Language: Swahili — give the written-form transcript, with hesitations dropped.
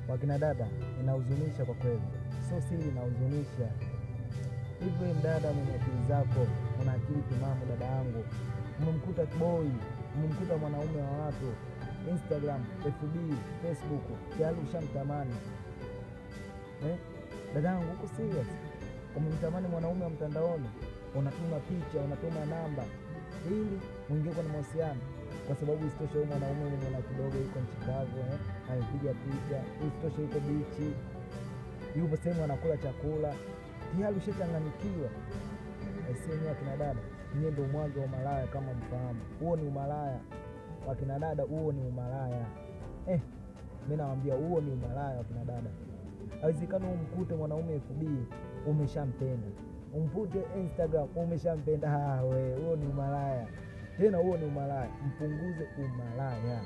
wakina dada, inahuzunisha kwa kweli. Sio siri, inahuzunisha. Hivyo mdada mwenye akili zako, una akili timamu dada yangu, umemkuta boy, umemkuta mwanaume wa watu Instagram, FB, Facebook, tayari ushamtamani. Dada yangu, uko serious? Umemtamani mwanaume wa mtandaoni, unatuma picha, unatuma namba ili muingie kwa mahusiano. Kwa sababu isitoshe huyu mwanaume mwenye na kidogo yuko nchi kavu, anapiga picha, isitoshe yuko bichi, yupo sehemu anakula chakula, tayari ushachanganyikiwa. Sisi akina dada, nyie ndio mwanzo wa malaya kama mfahamu. Huo ni umalaya. Wakina dada, huo ni umalaya. Mimi nawaambia huo ni umalaya wakina dada. Haiwezekani umkute mwanaume FB umeshampenda, umpute Instagram umeshampenda. Huo ni umalaya. Tena huo ni umalaya. Mpunguze umalaya.